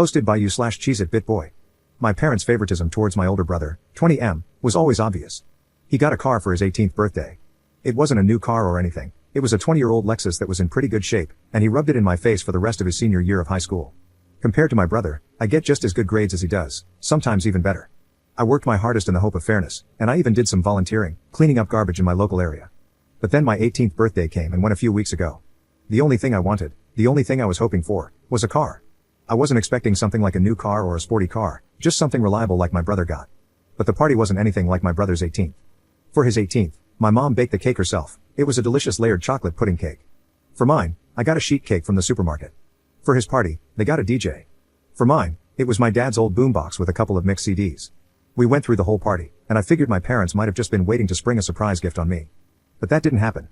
Hosted by you/CheeseItBitBoy. My parents' favoritism towards my older brother, 20M, was always obvious. He got a car for his 18th birthday. It wasn't a new car or anything, it was a 20-year-old Lexus that was in pretty good shape, and he rubbed it in my face for the rest of his senior year of high school. Compared to my brother, I get just as good grades as he does, sometimes even better. I worked my hardest in the hope of fairness, and I even did some volunteering, cleaning up garbage in my local area. But then my 18th birthday came and went a few weeks ago. The only thing I wanted, the only thing I was hoping for, was a car. I wasn't expecting something like a new car or a sporty car, just something reliable like my brother got. But the party wasn't anything like my brother's 18th. For his 18th, my mom baked the cake herself. It was a delicious layered chocolate pudding cake. For mine, I got a sheet cake from the supermarket. For his party, they got a DJ. For mine, it was my dad's old boombox with a couple of mixed CDs. We went through the whole party, and I figured my parents might have just been waiting to spring a surprise gift on me. But that didn't happen.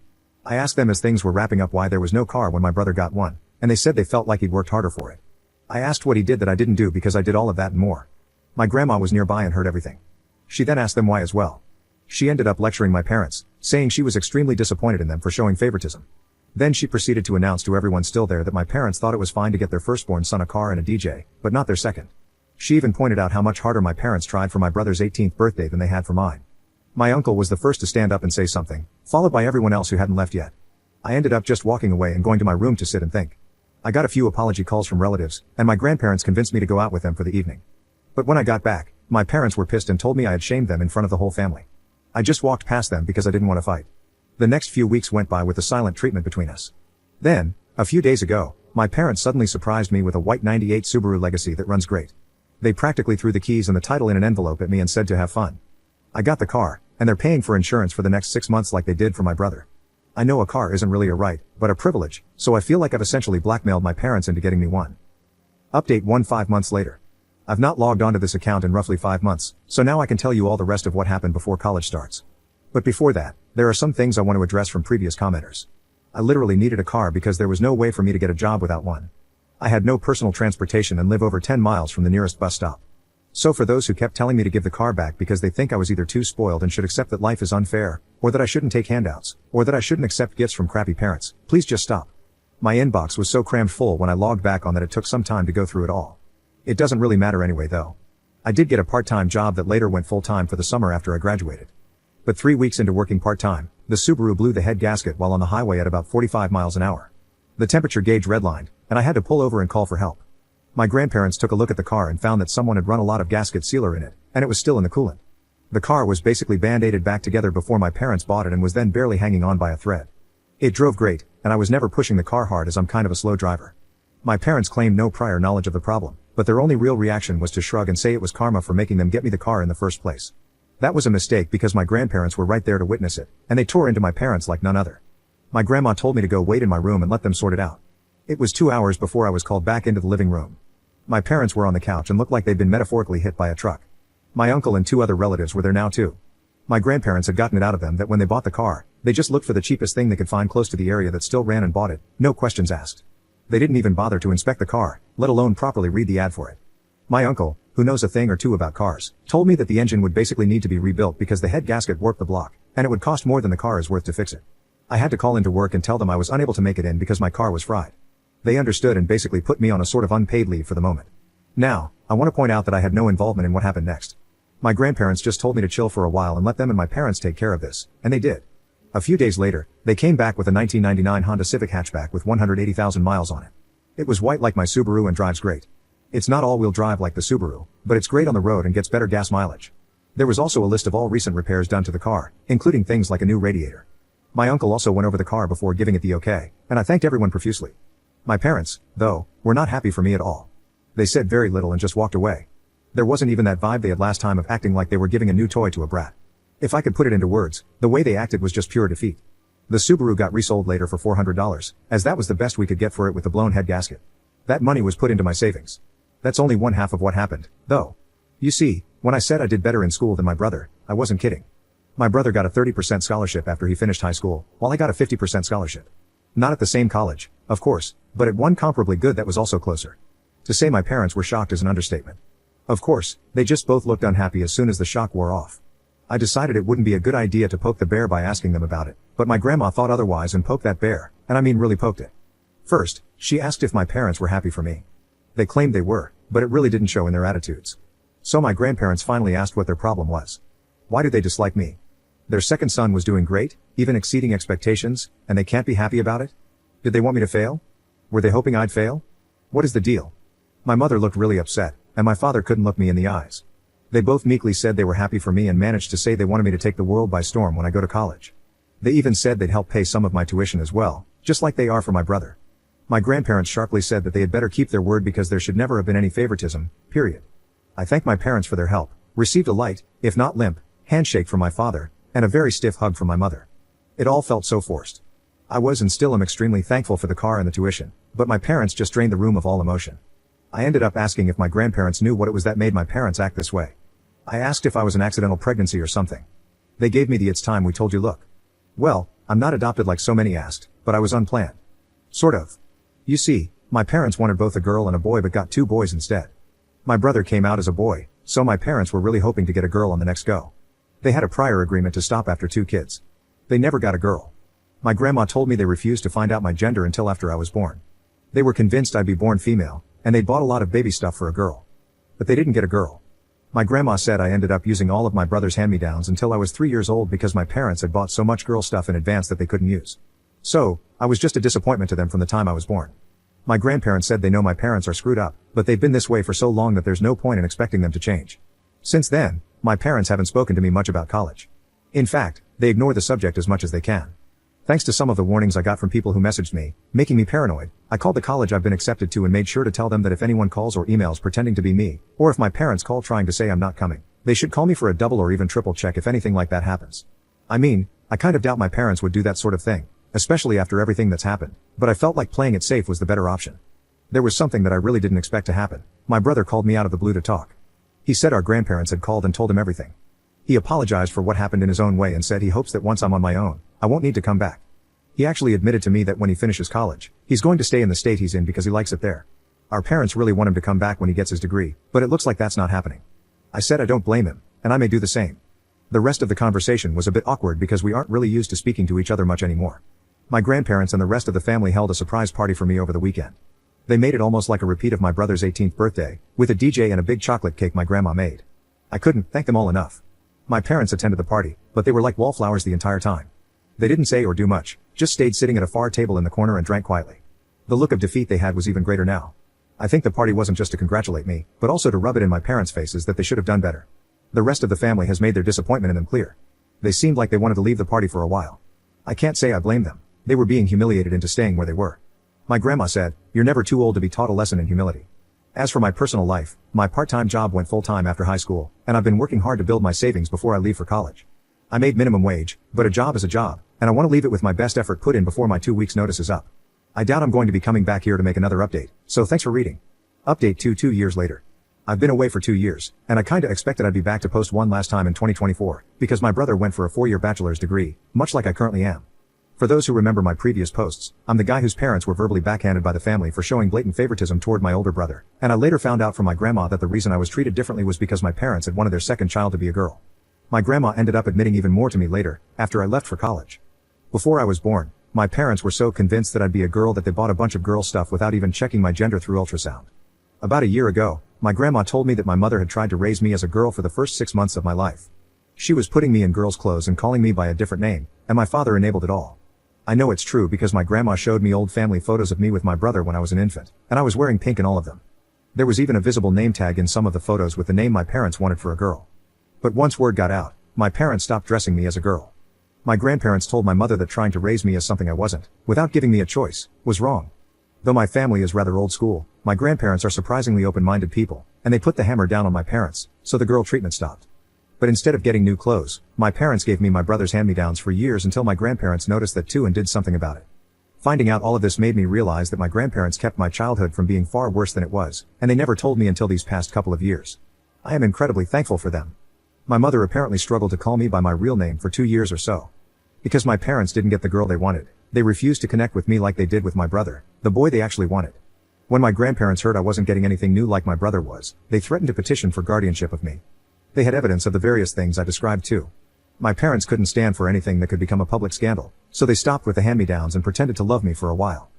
I asked them as things were wrapping up why there was no car when my brother got one, and they said they felt like he'd worked harder for it. I asked what he did that I didn't do because I did all of that and more. My grandma was nearby and heard everything. She then asked them why as well. She ended up lecturing my parents, saying she was extremely disappointed in them for showing favoritism. Then she proceeded to announce to everyone still there that my parents thought it was fine to get their firstborn son a car and a DJ, but not their second. She even pointed out how much harder my parents tried for my brother's 18th birthday than they had for mine. My uncle was the first to stand up and say something, followed by everyone else who hadn't left yet. I ended up just walking away and going to my room to sit and think. I got a few apology calls from relatives, and my grandparents convinced me to go out with them for the evening. But when I got back, my parents were pissed and told me I had shamed them in front of the whole family. I just walked past them because I didn't want to fight. The next few weeks went by with the silent treatment between us. Then, a few days ago, my parents suddenly surprised me with a white 98 Subaru Legacy that runs great. They practically threw the keys and the title in an envelope at me and said to have fun. I got the car, and they're paying for insurance for the next 6 months like they did for my brother. I know a car isn't really a right, but a privilege, so I feel like I've essentially blackmailed my parents into getting me one. Update 5 months later. I've not logged onto this account in roughly 5 months, so now I can tell you all the rest of what happened before college starts. But before that, there are some things I want to address from previous commenters. I literally needed a car because there was no way for me to get a job without one. I had no personal transportation and live over 10 miles from the nearest bus stop. So for those who kept telling me to give the car back because they think I was either too spoiled and should accept that life is unfair, or that I shouldn't take handouts, or that I shouldn't accept gifts from crappy parents, please just stop. My inbox was so crammed full when I logged back on that it took some time to go through it all. It doesn't really matter anyway though. I did get a part-time job that later went full-time for the summer after I graduated. But 3 weeks into working part-time, the Subaru blew the head gasket while on the highway at about 45 miles an hour. The temperature gauge redlined, and I had to pull over and call for help. My grandparents took a look at the car and found that someone had run a lot of gasket sealer in it, and it was still in the coolant. The car was basically band-aided back together before my parents bought it and was then barely hanging on by a thread. It drove great, and I was never pushing the car hard as I'm kind of a slow driver. My parents claimed no prior knowledge of the problem, but their only real reaction was to shrug and say it was karma for making them get me the car in the first place. That was a mistake because my grandparents were right there to witness it, and they tore into my parents like none other. My grandma told me to go wait in my room and let them sort it out. It was 2 hours before I was called back into the living room. My parents were on the couch and looked like they'd been metaphorically hit by a truck. My uncle and 2 other relatives were there now too. My grandparents had gotten it out of them that when they bought the car, they just looked for the cheapest thing they could find close to the area that still ran and bought it, no questions asked. They didn't even bother to inspect the car, let alone properly read the ad for it. My uncle, who knows a thing or two about cars, told me that the engine would basically need to be rebuilt because the head gasket warped the block, and it would cost more than the car is worth to fix it. I had to call into work and tell them I was unable to make it in because my car was fried. They understood and basically put me on a sort of unpaid leave for the moment. Now, I want to point out that I had no involvement in what happened next. My grandparents just told me to chill for a while and let them and my parents take care of this, and they did. A few days later, they came back with a 1999 Honda Civic hatchback with 180,000 miles on it. It was white like my Subaru and drives great. It's not all-wheel drive like the Subaru, but it's great on the road and gets better gas mileage. There was also a list of all recent repairs done to the car, including things like a new radiator. My uncle also went over the car before giving it the okay, and I thanked everyone profusely. My parents, though, were not happy for me at all. They said very little and just walked away. There wasn't even that vibe they had last time of acting like they were giving a new toy to a brat. If I could put it into words, the way they acted was just pure defeat. The Subaru got resold later for $400, as that was the best we could get for it with the blown head gasket. That money was put into my savings. That's only one half of what happened, though. You see, when I said I did better in school than my brother, I wasn't kidding. My brother got a 30% scholarship after he finished high school, while I got a 50% scholarship. Not at the same college, of course, but at one comparably good that was also closer. To say my parents were shocked is an understatement. Of course, they just both looked unhappy as soon as the shock wore off. I decided it wouldn't be a good idea to poke the bear by asking them about it, but my grandma thought otherwise and poked that bear, and I mean really poked it. First, she asked if my parents were happy for me. They claimed they were, but it really didn't show in their attitudes. So my grandparents finally asked what their problem was. Why did they dislike me? Their second son was doing great, even exceeding expectations, and they can't be happy about it? Did they want me to fail? Were they hoping I'd fail? What is the deal? My mother looked really upset, and my father couldn't look me in the eyes. They both meekly said they were happy for me and managed to say they wanted me to take the world by storm when I go to college. They even said they'd help pay some of my tuition as well, just like they are for my brother. My grandparents sharply said that they had better keep their word because there should never have been any favoritism, period. I thanked my parents for their help, received a light, if not limp, handshake from my father, and a very stiff hug from my mother. It all felt so forced. I was and still am extremely thankful for the car and the tuition, but my parents just drained the room of all emotion. I ended up asking if my grandparents knew what it was that made my parents act this way. I asked if I was an accidental pregnancy or something. They gave me the "it's time we told you" look. Well, I'm not adopted like so many asked, but I was unplanned. Sort of. You see, my parents wanted both a girl and a boy but got 2 boys instead. My brother came out as a boy, so my parents were really hoping to get a girl on the next go. They had a prior agreement to stop after 2 kids. They never got a girl. My grandma told me they refused to find out my gender until after I was born. They were convinced I'd be born female, and they'd bought a lot of baby stuff for a girl. But they didn't get a girl. My grandma said I ended up using all of my brother's hand-me-downs until I was 3 years old because my parents had bought so much girl stuff in advance that they couldn't use. So, I was just a disappointment to them from the time I was born. My grandparents said they know my parents are screwed up, but they've been this way for so long that there's no point in expecting them to change. Since then, my parents haven't spoken to me much about college. In fact, they ignore the subject as much as they can. Thanks to some of the warnings I got from people who messaged me, making me paranoid, I called the college I've been accepted to and made sure to tell them that if anyone calls or emails pretending to be me, or if my parents call trying to say I'm not coming, they should call me for a double or even triple check if anything like that happens. I mean, I kind of doubt my parents would do that sort of thing, especially after everything that's happened, but I felt like playing it safe was the better option. There was something that I really didn't expect to happen. My brother called me out of the blue to talk. He said our grandparents had called and told him everything. He apologized for what happened in his own way and said he hopes that once I'm on my own, I won't need to come back. He actually admitted to me that when he finishes college, he's going to stay in the state he's in because he likes it there. Our parents really want him to come back when he gets his degree, but it looks like that's not happening. I said I don't blame him, and I may do the same. The rest of the conversation was a bit awkward because we aren't really used to speaking to each other much anymore. My grandparents and the rest of the family held a surprise party for me over the weekend. They made it almost like a repeat of my brother's 18th birthday, with a DJ and a big chocolate cake my grandma made. I couldn't thank them all enough. My parents attended the party, but they were like wallflowers the entire time. They didn't say or do much, just stayed sitting at a far table in the corner and drank quietly. The look of defeat they had was even greater now. I think the party wasn't just to congratulate me, but also to rub it in my parents' faces that they should have done better. The rest of the family has made their disappointment in them clear. They seemed like they wanted to leave the party for a while. I can't say I blame them. They were being humiliated into staying where they were. My grandma said, "You're never too old to be taught a lesson in humility." As for my personal life, my part-time job went full-time after high school, and I've been working hard to build my savings before I leave for college. I made minimum wage, but a job is a job, and I want to leave it with my best effort put in before my 2 weeks notice is up. I doubt I'm going to be coming back here to make another update, so thanks for reading. Update 2 years later. I've been away for 2 years, and I kinda expected I'd be back to post one last time in 2024, because my brother went for a 4-year bachelor's degree, much like I currently am. For those who remember my previous posts, I'm the guy whose parents were verbally backhanded by the family for showing blatant favoritism toward my older brother, and I later found out from my grandma that the reason I was treated differently was because my parents had wanted their second child to be a girl. My grandma ended up admitting even more to me later, after I left for college. Before I was born, my parents were so convinced that I'd be a girl that they bought a bunch of girl stuff without even checking my gender through ultrasound. About a year ago, my grandma told me that my mother had tried to raise me as a girl for the first 6 months of my life. She was putting me in girls' clothes and calling me by a different name, and my father enabled it all. I know it's true because my grandma showed me old family photos of me with my brother when I was an infant, and I was wearing pink in all of them. There was even a visible name tag in some of the photos with the name my parents wanted for a girl. But once word got out, my parents stopped dressing me as a girl. My grandparents told my mother that trying to raise me as something I wasn't, without giving me a choice, was wrong. Though my family is rather old school, my grandparents are surprisingly open-minded people, and they put the hammer down on my parents, so the girl treatment stopped. But instead of getting new clothes, my parents gave me my brother's hand-me-downs for years until my grandparents noticed that too and did something about it. Finding out all of this made me realize that my grandparents kept my childhood from being far worse than it was, and they never told me until these past couple of years. I am incredibly thankful for them. My mother apparently struggled to call me by my real name for 2 years or so. Because my parents didn't get the girl they wanted, they refused to connect with me like they did with my brother, the boy they actually wanted. When my grandparents heard I wasn't getting anything new like my brother was, they threatened to petition for guardianship of me. They had evidence of the various things I described too. My parents couldn't stand for anything that could become a public scandal, so they stopped with the hand-me-downs and pretended to love me for a while.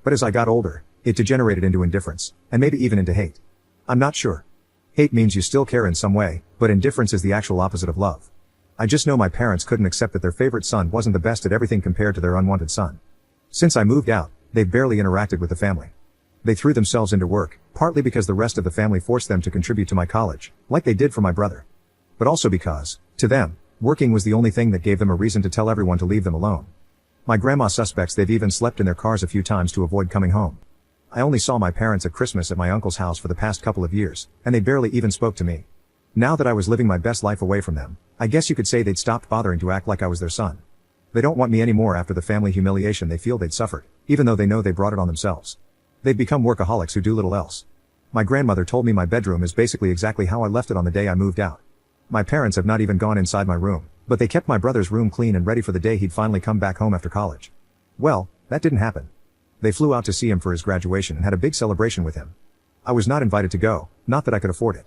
But as I got older, it degenerated into indifference, and maybe even into hate. I'm not sure. Hate means you still care in some way, but indifference is the actual opposite of love. I just know my parents couldn't accept that their favorite son wasn't the best at everything compared to their unwanted son. Since I moved out, they've barely interacted with the family. They threw themselves into work, partly because the rest of the family forced them to contribute to my college, like they did for my brother. But also because, to them, working was the only thing that gave them a reason to tell everyone to leave them alone. My grandma suspects they've even slept in their cars a few times to avoid coming home. I only saw my parents at Christmas at my uncle's house for the past couple of years, and they barely even spoke to me. Now that I was living my best life away from them, I guess you could say they'd stopped bothering to act like I was their son. They don't want me anymore after the family humiliation they feel they'd suffered, even though they know they brought it on themselves. They've become workaholics who do little else. My grandmother told me my bedroom is basically exactly how I left it on the day I moved out. My parents have not even gone inside my room, but they kept my brother's room clean and ready for the day he'd finally come back home after college. Well, that didn't happen. They flew out to see him for his graduation and had a big celebration with him. I was not invited to go, not that I could afford it.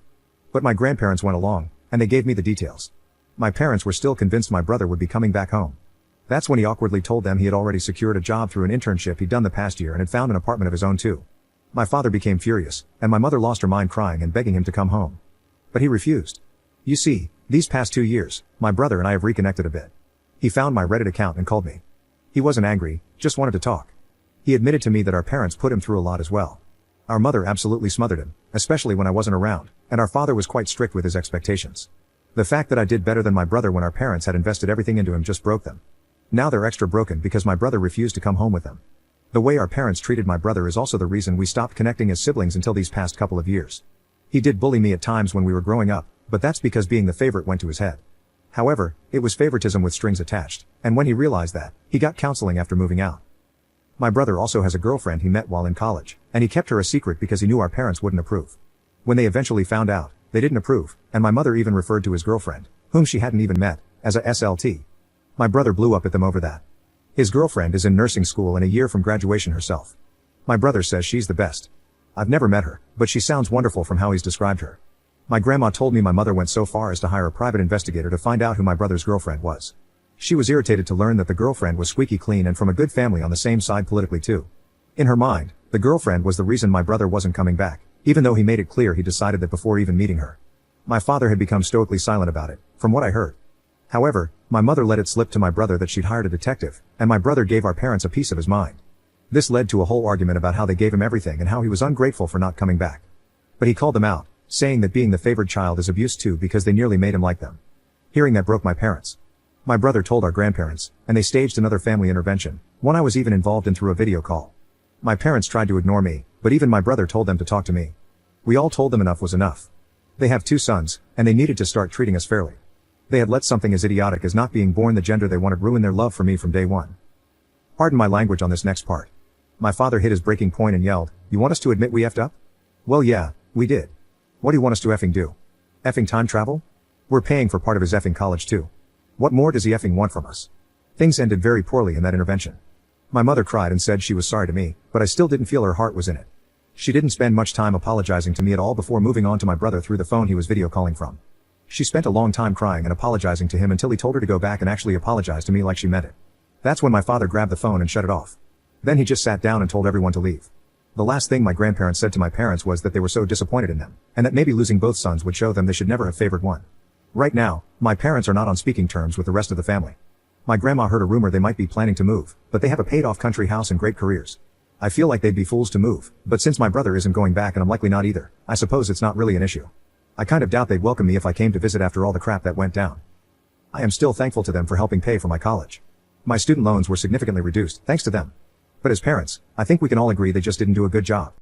But my grandparents went along, and they gave me the details. My parents were still convinced my brother would be coming back home. That's when he awkwardly told them he had already secured a job through an internship he'd done the past year and had found an apartment of his own too. My father became furious, and my mother lost her mind crying and begging him to come home. But he refused. You see, these past 2 years, my brother and I have reconnected a bit. He found my Reddit account and called me. He wasn't angry, just wanted to talk. He admitted to me that our parents put him through a lot as well. Our mother absolutely smothered him, especially when I wasn't around, and our father was quite strict with his expectations. The fact that I did better than my brother when our parents had invested everything into him just broke them. Now they're extra broken because my brother refused to come home with them. The way our parents treated my brother is also the reason we stopped connecting as siblings until these past couple of years. He did bully me at times when we were growing up, but that's because being the favorite went to his head. However, it was favoritism with strings attached, and when he realized that, he got counseling after moving out. My brother also has a girlfriend he met while in college, and he kept her a secret because he knew our parents wouldn't approve. When they eventually found out, they didn't approve, and my mother even referred to his girlfriend, whom she hadn't even met, as a SLT. My brother blew up at them over that. His girlfriend is in nursing school and a year from graduation herself. My brother says she's the best. I've never met her, but she sounds wonderful from how he's described her. My grandma told me my mother went so far as to hire a private investigator to find out who my brother's girlfriend was. She was irritated to learn that the girlfriend was squeaky clean and from a good family on the same side politically too. In her mind, the girlfriend was the reason my brother wasn't coming back, even though he made it clear he decided that before even meeting her. My father had become stoically silent about it, from what I heard. However, my mother let it slip to my brother that she'd hired a detective, and my brother gave our parents a piece of his mind. This led to a whole argument about how they gave him everything and how he was ungrateful for not coming back. But he called them out, saying that being the favored child is abuse too because they nearly made him like them. Hearing that broke my parents. My brother told our grandparents, and they staged another family intervention, one I was even involved in through a video call. My parents tried to ignore me, but even my brother told them to talk to me. We all told them enough was enough. They have 2 sons, and they needed to start treating us fairly. They had let something as idiotic as not being born the gender they wanted ruin their love for me from day one. Pardon my language on this next part. My father hit his breaking point and yelled, "You want us to admit we effed up?" Well yeah, we did. What do you want us to effing do? Effing time travel? We're paying for part of his effing college too. What more does he effing want from us? Things ended very poorly in that intervention. My mother cried and said she was sorry to me, but I still didn't feel her heart was in it. She didn't spend much time apologizing to me at all before moving on to my brother through the phone he was video calling from. She spent a long time crying and apologizing to him until he told her to go back and actually apologize to me like she meant it. That's when my father grabbed the phone and shut it off. Then he just sat down and told everyone to leave. The last thing my grandparents said to my parents was that they were so disappointed in them, and that maybe losing both sons would show them they should never have favored one. Right now, my parents are not on speaking terms with the rest of the family. My grandma heard a rumor they might be planning to move, but they have a paid-off country house and great careers. I feel like they'd be fools to move, but since my brother isn't going back and I'm likely not either, I suppose it's not really an issue. I kind of doubt they'd welcome me if I came to visit after all the crap that went down. I am still thankful to them for helping pay for my college. My student loans were significantly reduced, thanks to them. But as parents, I think we can all agree they just didn't do a good job.